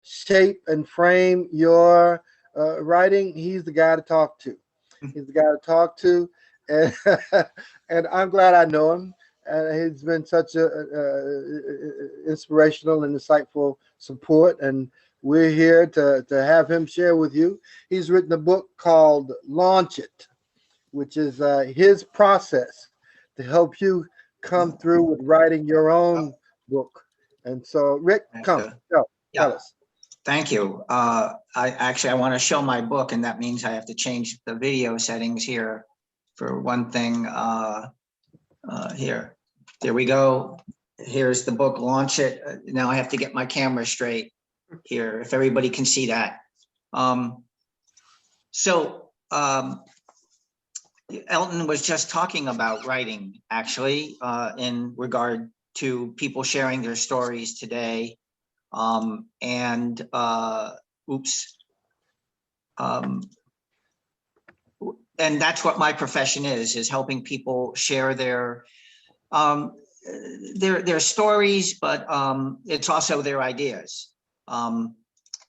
shape and frame your writing, he's the guy to talk to. He's the guy to talk to, and and I'm glad I know him. He's been such a inspirational and insightful support, and we're here to have him share with you. He's written a book called "Launch It," which is his process to help you come through with writing your own book. And so, Rick, Thank come, you. tell Yeah, us. thank you. I want to show my book, and that means I have to change the video settings here for one thing. Here, there we go. Here's the book, Launch It. Now I have to get my camera straight here, if everybody can see that. Um, so Elton was just talking about writing, actually, in regard to people sharing their stories today. And oops. And that's what my profession is helping people share their stories, but it's also their ideas.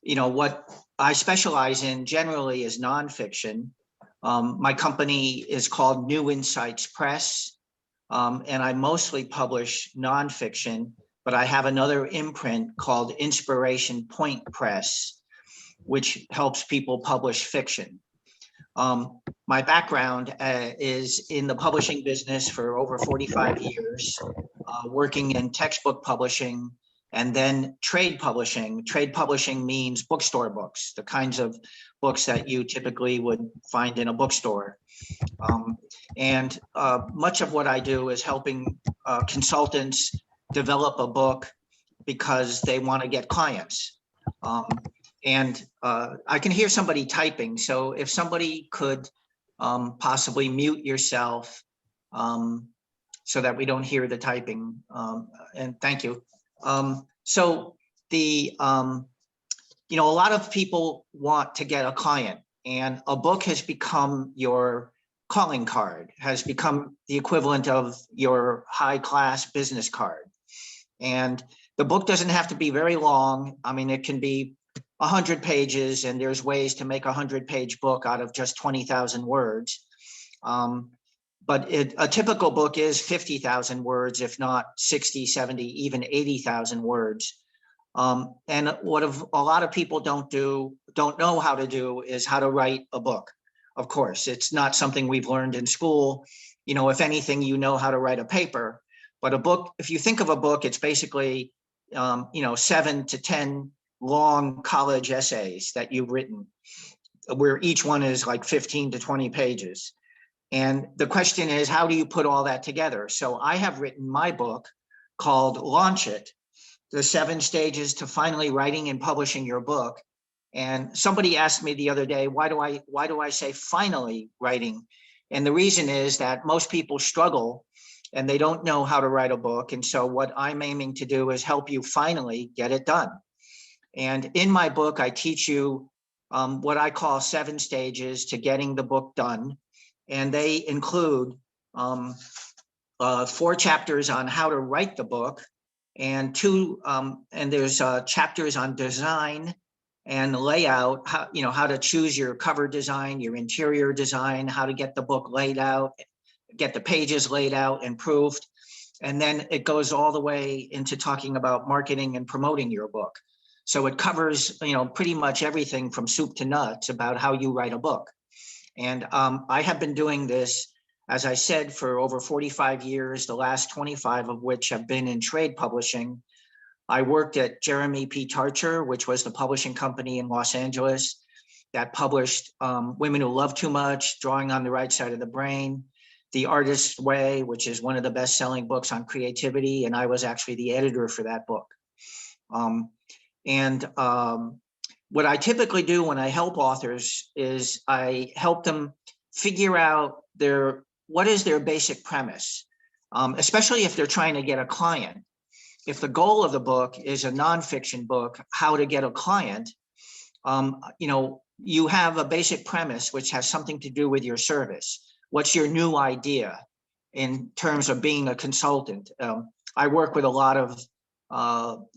What I specialize in generally is nonfiction. My company is called New Insights Press, and I mostly publish nonfiction, but I have another imprint called Inspiration Point Press, which helps people publish fiction. My background is in the publishing business for over 45 years, working in textbook publishing and then trade publishing. Trade publishing means bookstore books, the kinds of books that you typically would find in a bookstore. And much of what I do is helping consultants develop a book because they want to get clients. And I can hear somebody typing. So if somebody could possibly mute yourself so that we don't hear the typing. And thank you. So a lot of people want to get a client, and a book has become your calling card, has become the equivalent of your high class business card. And the book doesn't have to be very long. I mean, it can be 100 pages, and there's ways to make a 100-page book out of just 20,000 words. But a typical book is 50,000 words, if not 60, 70, even 80,000 words. And what a lot of people don't know how to do is how to write a book. Of course, it's not something we've learned in school. If anything, how to write a paper. But a book, if you think of a book, it's basically, 7 to 10 long college essays that you've written, where each one is like 15 to 20 pages. And the question is, how do you put all that together? So I have written my book called Launch It, the 7 stages to finally writing and publishing your book. And somebody asked me the other day, why do I say finally writing? And the reason is that most people struggle and they don't know how to write a book. And so what I'm aiming to do is help you finally get it done. And in my book, I teach you what I call 7 stages to getting the book done. And they include 4 chapters on how to write the book, and there's chapters on design and layout, how to choose your cover design, your interior design, how to get the book laid out, get the pages laid out and proofed. And then it goes all the way into talking about marketing and promoting your book. So it covers, pretty much everything from soup to nuts about how you write a book. And I have been doing this, as I said, for over 45 years, the last 25 of which have been in trade publishing. I worked at Jeremy P. Tarcher, which was the publishing company in Los Angeles that published Women Who Love Too Much, Drawing on the Right Side of the Brain, The Artist's Way, which is one of the best-selling books on creativity, and I was actually the editor for that book. What I typically do when I help authors is I help them figure out what is their basic premise, especially if they're trying to get a client. If the goal of the book is a nonfiction book, how to get a client, you have a basic premise which has something to do with your service. What's your new idea in terms of being a consultant? I work with a lot of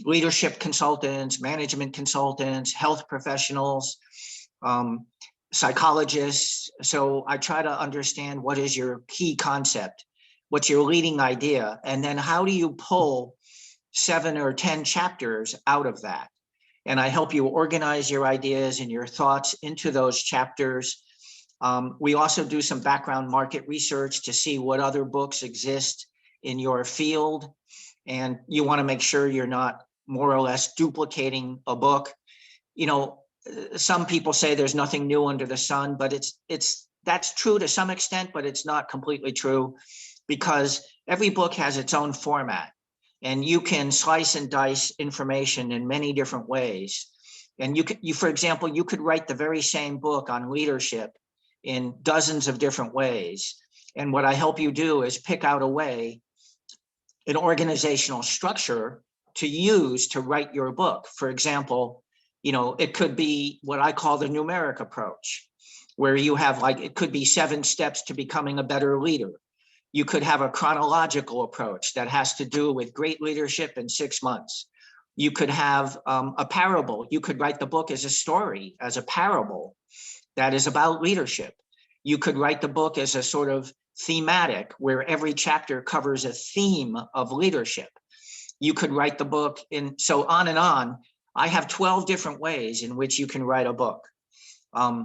leadership consultants, management consultants, health professionals, psychologists. So I try to understand what is your key concept, what's your leading idea, and then how do you pull 7 or 10 chapters out of that? And I help you organize your ideas and your thoughts into those chapters. We also do some background market research to see what other books exist in your field. And you want to make sure you're not more or less duplicating a book. You know, some people say there's nothing new under the sun, but that's true to some extent, but it's not completely true, because every book has its own format, and you can slice and dice information in many different ways. And for example, you could write the very same book on leadership in dozens of different ways. And what I help you do is pick out a way, an organizational structure to use to write your book. For example, it could be what I call the numeric approach, where you have it could be 7 steps to becoming a better leader. You could have a chronological approach that has to do with great leadership in 6 months. You could have a parable. You could write the book as a story, as a parable that is about leadership. You could write the book as a sort of thematic, where every chapter covers a theme of leadership. You could write the book so on and on. I have 12 different ways in which you can write a book. I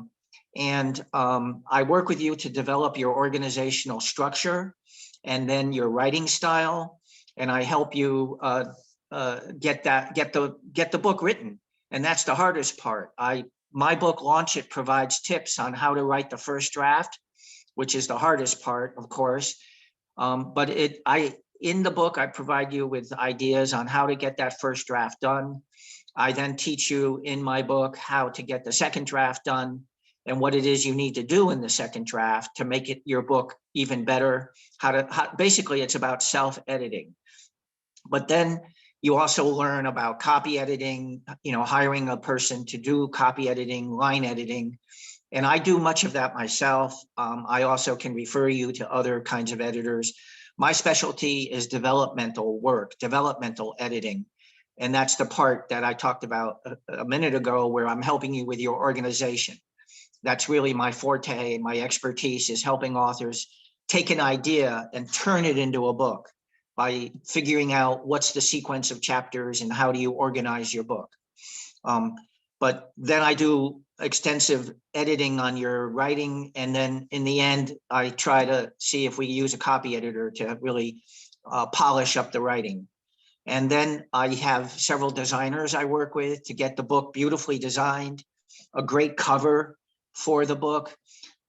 work with you to develop your organizational structure and then your writing style. And I help you get the book written. And that's the hardest part. My book, Launch It, provides tips on how to write the first draft, which is the hardest part, of course. But in the book, I provide you with ideas on how to get that first draft done. I then teach you in my book how to get the second draft done and what it is you need to do in the second draft to make your book even better. Basically, it's about self-editing. But then you also learn about copy editing, hiring a person to do copy editing, line editing. And I do much of that myself. I also can refer you to other kinds of editors. My specialty is developmental work, developmental editing. And that's the part that I talked about a minute ago, where I'm helping you with your organization. That's really my forte, and my expertise is helping authors take an idea and turn it into a book by figuring out what's the sequence of chapters and how do you organize your book. But then I do extensive editing on your writing. And then in the end, I try to see if we use a copy editor to really polish up the writing. And then I have several designers I work with to get the book beautifully designed, a great cover for the book.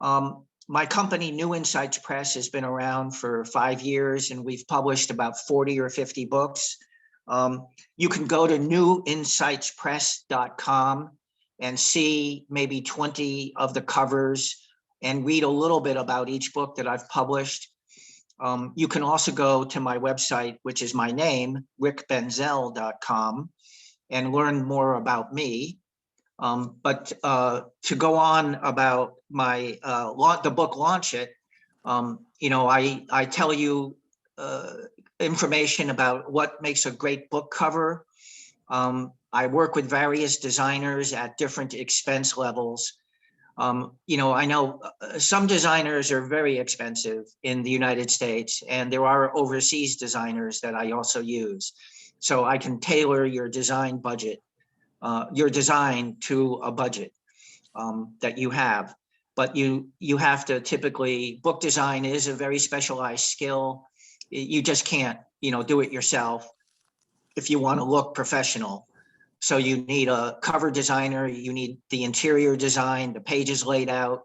My company, New Insights Press, has been around for 5 years, and we've published about 40 or 50 books. You can go to newinsightspress.com and see maybe 20 of the covers and read a little bit about each book that I've published. You can also go to my website, which is my name, rickbenzel.com, and learn more about me. But to go on about my the book Launch It, I tell you information about what makes a great book cover. I work with various designers at different expense levels. I know some designers are very expensive in the United States, and there are overseas designers that I also use. So I can tailor your design budget, your design to a budget that you have. But you have to typically, book design is a very specialized skill. You just can't, do it yourself if you want to look professional. So you need a cover designer, you need the interior design, the pages laid out.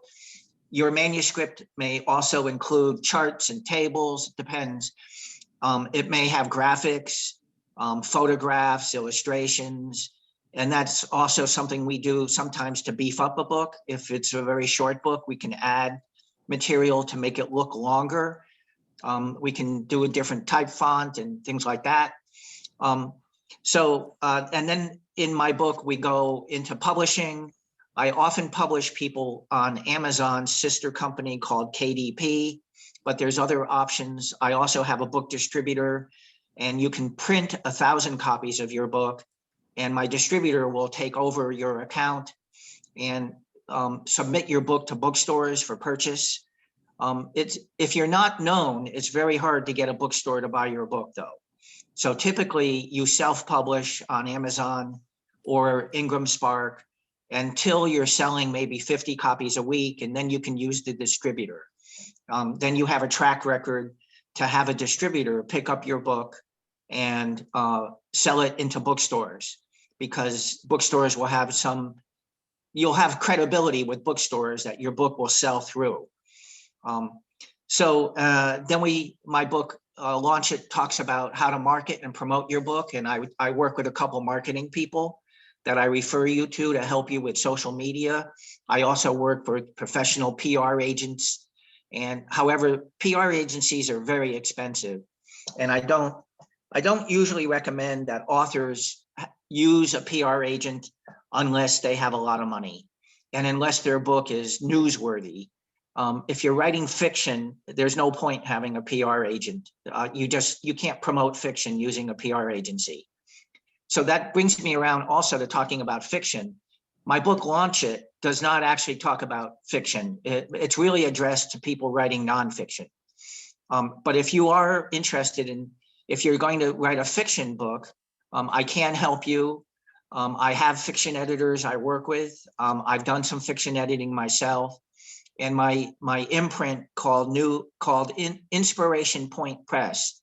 Your manuscript may also include charts and tables, it depends. It may have graphics, photographs, illustrations, and that's also something we do sometimes to beef up a book. If it's a very short book, we can add material to make it look longer. We can do a different type font and things like that. And then in my book, we go into publishing. I often publish people on Amazon's sister company called KDP, but there's other options. I also have a book distributor and you can print 1,000 copies of your book, and my distributor will take over your account and submit your book to bookstores for purchase. If you're not known, it's very hard to get a bookstore to buy your book, though. So typically you self-publish on Amazon or Ingram Spark until you're selling maybe 50 copies a week, and then you can use the distributor. Then you have a track record to have a distributor pick up your book and sell it into bookstores, because bookstores will have you'll have credibility with bookstores that your book will sell through. Then my book, Launch It, talks about how to market and promote your book. And I work with a couple marketing people that I refer you to help you with social media. I also work for professional PR agents. And however, PR agencies are very expensive. And I don't usually recommend that authors use a PR agent unless they have a lot of money and unless their book is newsworthy. If you're writing fiction, there's no point having a PR agent. You can't promote fiction using a PR agency. So that brings me around also to talking about fiction. My book, Launch It, does not actually talk about fiction. It's really addressed to people writing nonfiction. But if you are interested if you're going to write a fiction book, I can help you. I have fiction editors I work with. I've done some fiction editing myself. And my imprint called Inspiration Point Press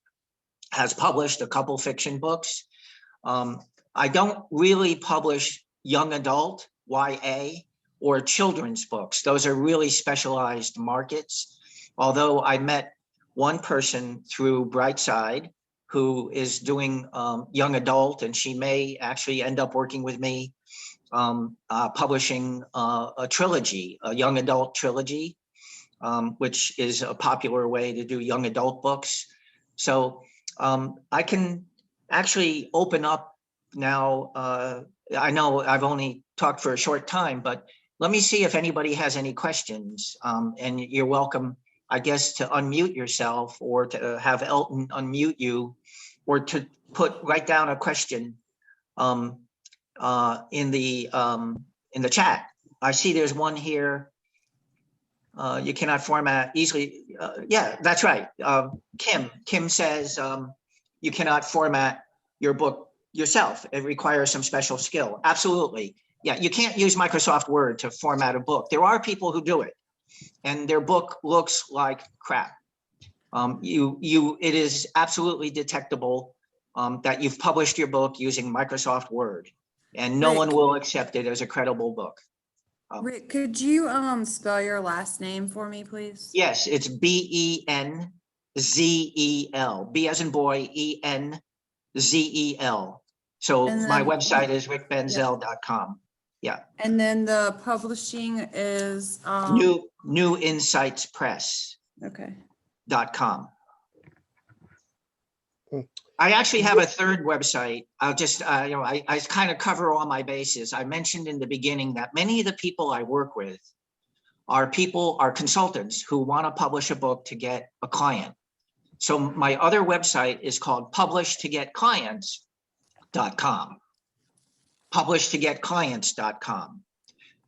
has published a couple fiction books. I don't really publish young adult, YA, or children's books. Those are really specialized markets. Although I met one person through Brightside who is doing young adult, and she may actually end up working with me, publishing a trilogy, a young adult trilogy, which is a popular way to do young adult books. So I can actually open up now. I know I've only talked for a short time, but let me see if anybody has any questions. And you're welcome, I guess, to unmute yourself, or to have Elton unmute you, or to write down a question in the chat. I see there's one here. You cannot format easily. Yeah, that's right. Kim says you cannot format your book yourself. It requires some special skill. Absolutely. Yeah, you can't use Microsoft Word to format a book. There are people who do it, and their book looks like crap. It is absolutely detectable that you've published your book using Microsoft Word, and no one will accept it as a credible book. Rick, could you spell your last name for me, please? Yes, it's Benzel. B as in boy, ENZEL. So my website is rickbenzel.com. Yeah. And then the publishing is New Insights Press. Okay. .com. I actually have a third website. I'll just, I kind of cover all my bases. I mentioned in the beginning that many of the people I work with are consultants who want to publish a book to get a client. So my other website is called publishtogetclients.com. Publishtogetclients.com.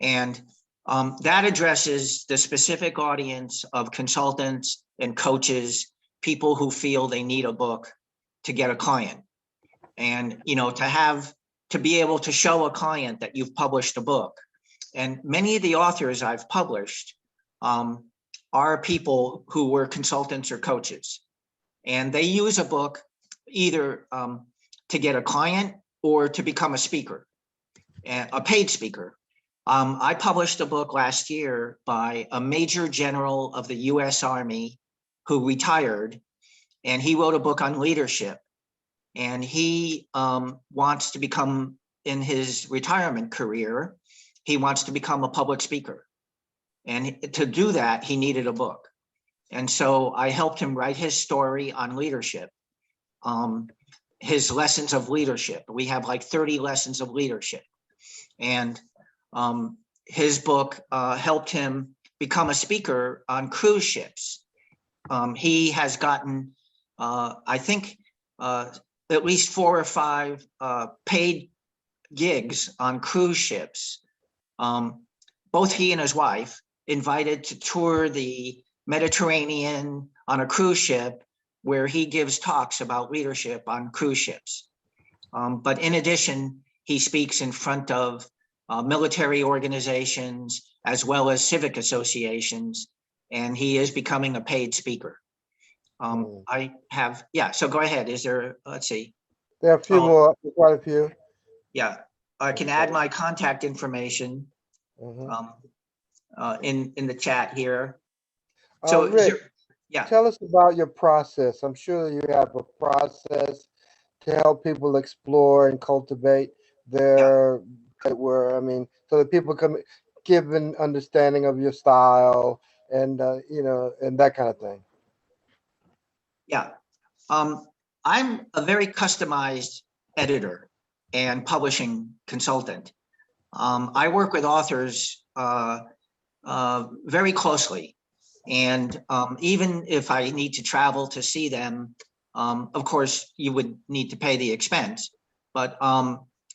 And that addresses the specific audience of consultants and coaches, people who feel they need a book to get a client. And, to be able to show a client that you've published a book. And many of the authors I've published are people who were consultants or coaches. And they use a book either to get a client or to become a speaker, a paid speaker. I published a book last year by a major general of the US Army who retired, and he wrote a book on leadership. And he wants to become, in his retirement career, he wants to become a public speaker. And to do that, he needed a book. And so I helped him write his story on leadership, his lessons of leadership. We have like 30 lessons of leadership. And his book helped him become a speaker on cruise ships. He has gotten, I think at least 4 or 5 paid gigs on cruise ships. Both he and his wife invited to tour the Mediterranean on a cruise ship, where he gives talks about leadership on cruise ships. But in addition, he speaks in front of military organizations as well as civic associations, and he is becoming a paid speaker. I have, yeah, so go ahead. Is there, let's see. There are a few more, quite a few. Yeah, I can add my contact information in the chat here. So Rick, yeah, tell us about your process. I'm sure you have a process to help people explore and cultivate their I mean, so that people can give an understanding of your style and you know, and that kind of thing. Yeah. I'm a very customized editor and publishing consultant. I work with authors very closely. And even if I need to travel to see them, of course, you would need to pay the expense. But,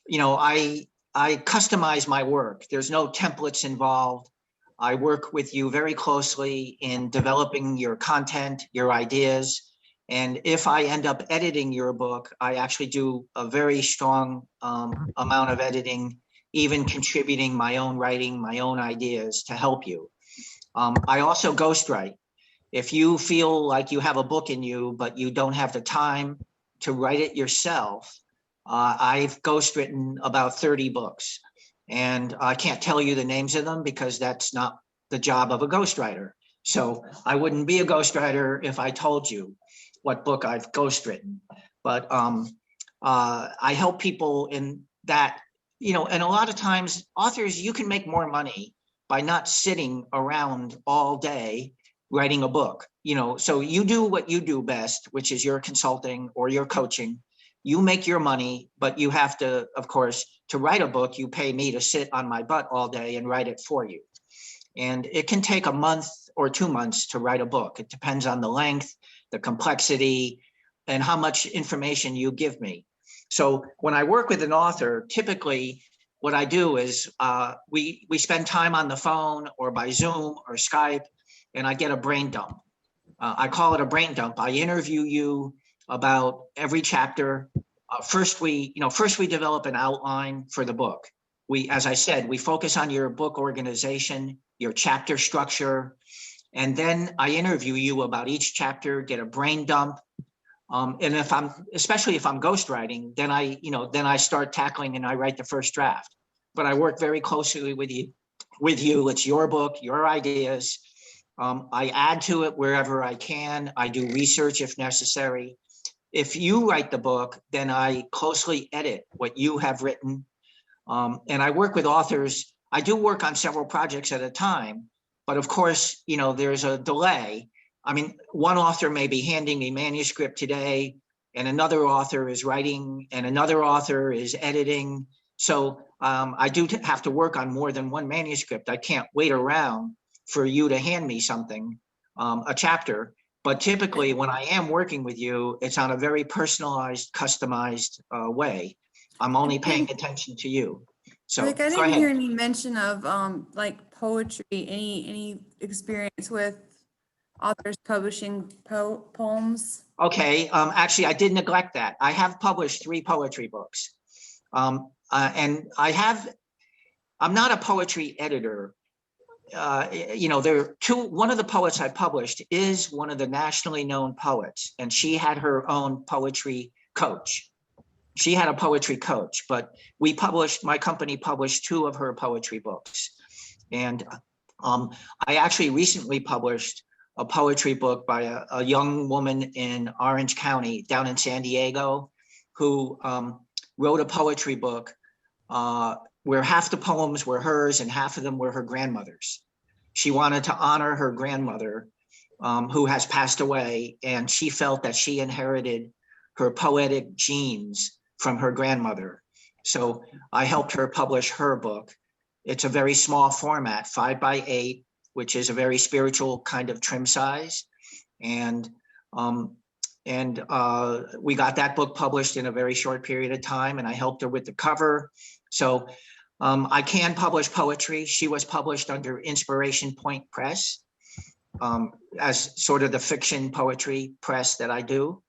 you know, I customize my work. There's no templates involved. I work with you very closely in developing your content, your ideas. And if I end up editing your book, I actually do a very strong amount of editing, even contributing my own writing, my own ideas to help you. I also ghostwrite. If you feel like you have a book in you, but you don't have the time to write it yourself, I've ghostwritten about 30 books. And I can't tell you the names of them because that's not the job of a ghostwriter. So I wouldn't be a ghostwriter if I told you what book I've ghostwritten. But I help people in that, you know, and a lot of times authors, you can make more money by not sitting around all day writing a book, you know. So you do what you do best, which is your consulting or your coaching. You make your money, but you have to, of course, to write a book, you pay me to sit on my butt all day and write it for you. And it can take a month or 2 months to write a book. It depends on the length, the complexity, and how much information you give me. So when I work with an author, typically what I do is we spend time on the phone or by Zoom or Skype, and I get a brain dump. I call it a brain dump. I interview you about every chapter. First we develop an outline for the book. As I said, we focus on your book organization, your chapter structure, and then I interview you about each chapter, get a brain dump. And especially if I'm ghostwriting, then I start tackling and I write the first draft. But I work very closely with you. It's your book, your ideas. I add to it wherever I can. I do research if necessary. If you write the book, then I closely edit what you have written. And I work with authors. I do work on several projects at a time, but of course, you know, there's a delay. I mean, one author may be handing me manuscript today, and another author is writing, and another author is editing. So I do have to work on more than one manuscript. I can't wait around for you to hand me something, a chapter. But typically when I am working with you, it's on a very personalized, customized way. I'm only paying attention to you. So Rick, I go didn't ahead. hear any mention of like poetry, any experience with authors publishing poems. Okay, actually, I did neglect that. I have published 3 poetry books. And I'm not a poetry editor. You know, one of the poets I published is one of the nationally known poets, and she had her own poetry coach. She had a poetry coach, but my company published 2 of her poetry books. And I actually recently published a poetry book by a young woman in Orange County down in San Diego who wrote a poetry book where half the poems were hers and half of them were her grandmother's. She wanted to honor her grandmother who has passed away, and she felt that she inherited her poetic genes from her grandmother. So I helped her publish her book. It's a very small format, 5x8, which is a very spiritual kind of trim size. And And we got that book published in a very short period of time, and I helped her with the cover. So I can publish poetry. She was published under Inspiration Point Press, as sort of the fiction poetry press that I do.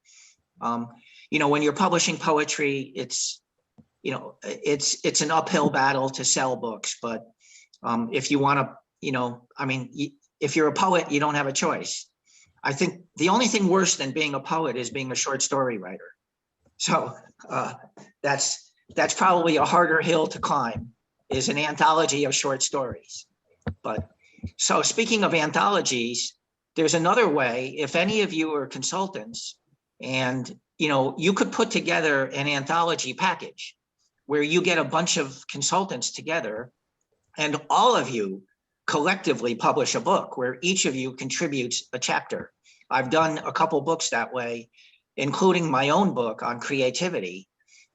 You know, when you're publishing poetry, it's, you know, it's an uphill battle to sell books. But if you want to, you know, I mean, if you're a poet, you don't have a choice. I think the only thing worse than being a poet is being a short story writer. So that's probably a harder hill to climb, is an anthology of short stories. But so speaking of anthologies, there's another way. If any of you are consultants, and you know, you could put together an anthology package where you get a bunch of consultants together and all of you collectively publish a book where each of you contributes a chapter. I've done a couple books that way, including my own book on creativity.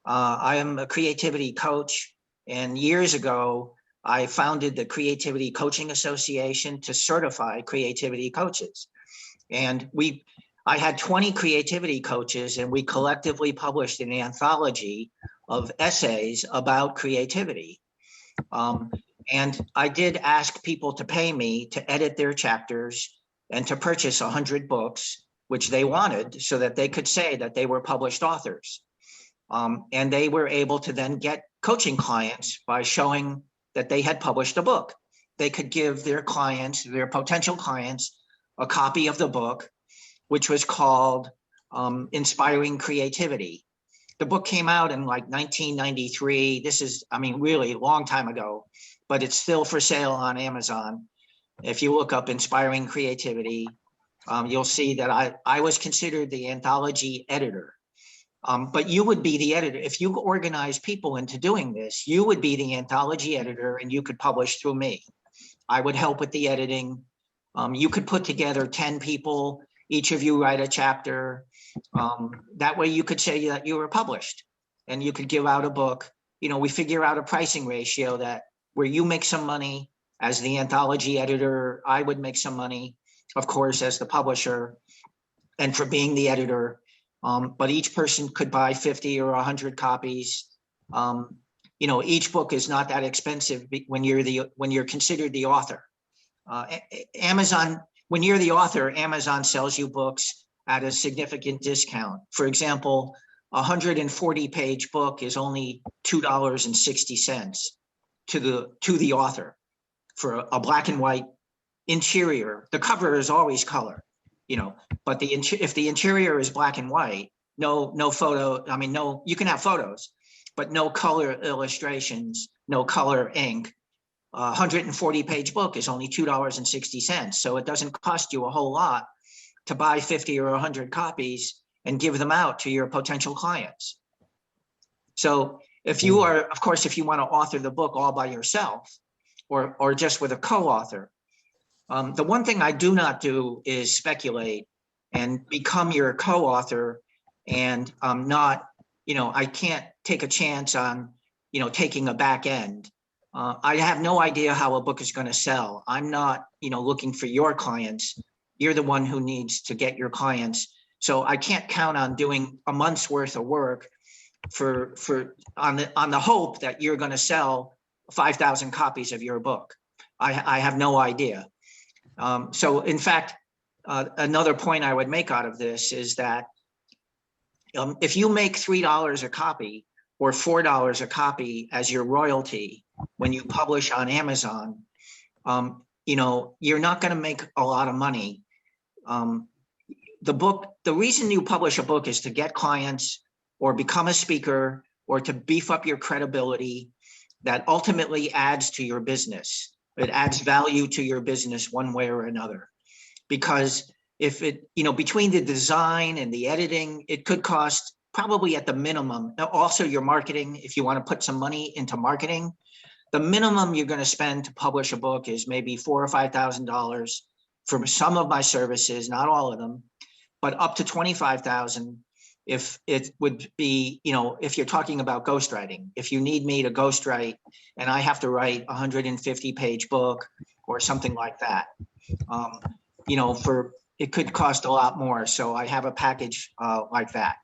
I am a creativity coach, and years ago, I founded the Creativity Coaching Association to certify creativity coaches. And I had 20 creativity coaches, and we collectively published an anthology of essays about creativity. And I did ask people to pay me to edit their chapters and to purchase 100 books, which they wanted, so that they could say that they were published authors. And they were able to then get coaching clients by showing that they had published a book. They could give their clients, their potential clients, a copy of the book, which was called Inspiring Creativity. The book came out in like 1993. This is, I mean, really a long time ago, but it's still for sale on Amazon. If you look up Inspiring Creativity, you'll see that I was considered the anthology editor. But you would be the editor. If you organize people into doing this, you would be the anthology editor, and you could publish through me. I would help with the editing. You could put together 10 people, each of you write a chapter. That way you could say that you were published, and you could give out a book. You know, we figure out a pricing ratio that where you make some money as the anthology editor, I would make some money, of course, as the publisher and for being the editor. But each person could buy 50 or 100 copies. You know, each book is not that expensive when you're considered the author. Amazon, when you're the author, Amazon sells you books at a significant discount. For example, a 140-page book is only $2.60 to the author for a black and white interior. The cover is always color, you know, but if the interior is black and white, no photo. I mean, no, you can have photos, but no color illustrations, no color ink. 140-page book is only $2.60. So it doesn't cost you a whole lot to buy 50 or 100 copies and give them out to your potential clients. So if you are, of course, if you want to author the book all by yourself or just with a co-author, the one thing I do not do is speculate and become your co-author, and not, you know, I can't take a chance on, you know, taking a back end. I have no idea how a book is going to sell. I'm not, you know, looking for your clients. You're the one who needs to get your clients. So I can't count on doing a month's worth of work on the hope that you're going to sell 5,000 copies of your book. I have no idea. So in fact, another point I would make out of this is that if you make $3 a copy or $4 a copy as your royalty when you publish on Amazon, you know, you're not going to make a lot of money. The reason you publish a book is to get clients or become a speaker or to beef up your credibility. That ultimately adds to your business. It adds value to your business one way or another. Because if it, you know, between the design and the editing, it could cost probably at the minimum, also your marketing, if you want to put some money into marketing, the minimum you're going to spend to publish a book is maybe $4,000 or $5,000 for some of my services, not all of them, but up to $25,000 if it would be, you know, if you're talking about ghostwriting. If you need me to ghostwrite and I have to write a 150-page book or something like that, you know, for it could cost a lot more. So I have a package like that.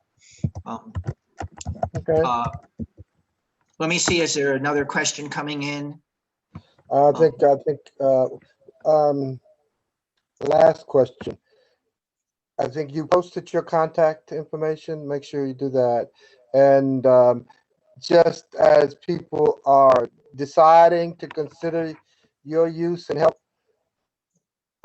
Okay. Let me see, is there another question coming in? I think last question. I think you posted your contact information. Make sure you do that. And just as people are deciding to consider your use and help,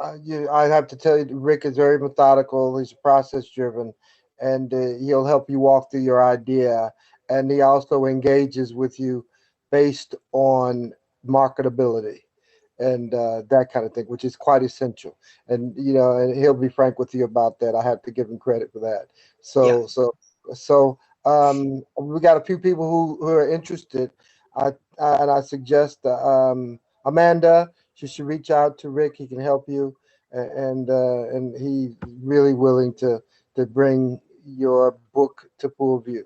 I have to tell you, Rick is very methodical. He's process driven, and he'll help you walk through your idea. And he also engages with you based on marketability and that kind of thing, which is quite essential. And and he'll be frank with you about that. I have to give him credit for that. Yeah. So we got a few people who are interested. And I suggest Amanda, you should reach out to Rick. He can help you, and he's really willing to bring your book to full view.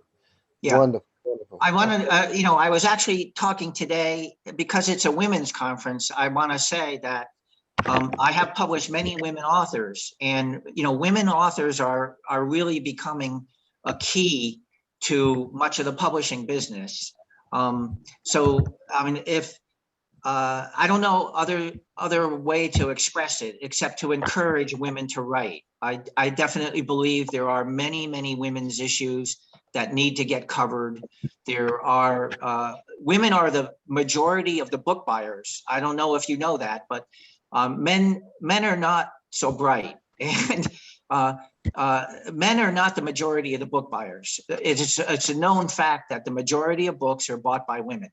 Yeah. Wonderful, wonderful. I want to, I was actually talking today because it's a women's conference. I want to say that I have published many women authors, and women authors are really becoming a key to much of the publishing business. So I mean, if I don't know other way to express it except to encourage women to write. I definitely believe there are many women's issues that need to get covered. There are women are the majority of the book buyers. I don't know if you know that, but men are not so bright, and men are not the majority of the book buyers. It's a known fact that the majority of books are bought by women,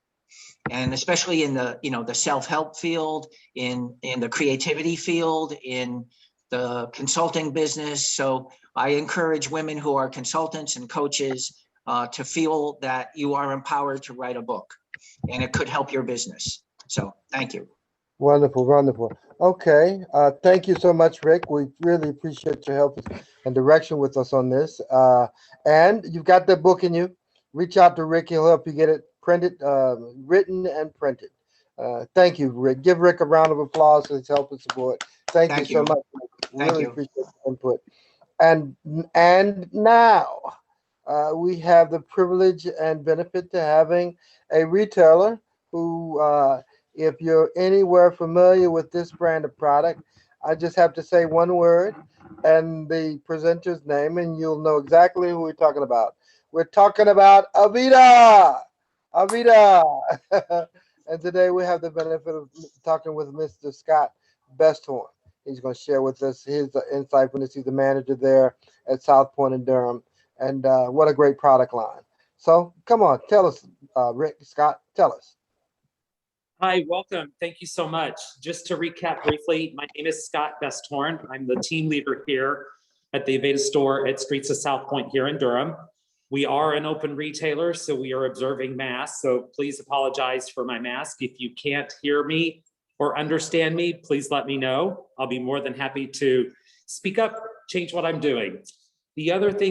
and especially in the the self-help field, in the creativity field, in the consulting business. So I encourage women who are consultants and coaches to feel that you are empowered to write a book, and it could help your business. So thank you. Wonderful, wonderful. Okay, thank you so much, Rick. We really appreciate your help and direction with us on this. And you've got the book in you. Reach out to Rick. He'll help you get it printed, written and printed. Thank you, Rick. Give Rick a round of applause for his help and support. Thank you so much. Thank Really you. appreciate your input. And now we have the privilege and benefit to having a retailer who, if you're anywhere familiar with this brand of product, I just have to say one word and the presenter's name, and you'll know exactly who we're talking about. We're talking about Avita. Avita. And today we have the benefit of talking with Mr. Scott Besthorn. He's going to share with us his insight from this. He's the manager there at South Point in Durham. And what a great product line. So come on, tell us, Rick, Scott, tell us. Hi, welcome. Thank you so much. Just to recap briefly, my name is Scott Besthorn. I'm the team leader here at the Avita store at Streets of South Point here in Durham. We are an open retailer, so we are observing masks. So please apologize for my mask. If you can't hear me or understand me, please let me know. I'll be more than happy to speak up, change what I'm doing. The other thing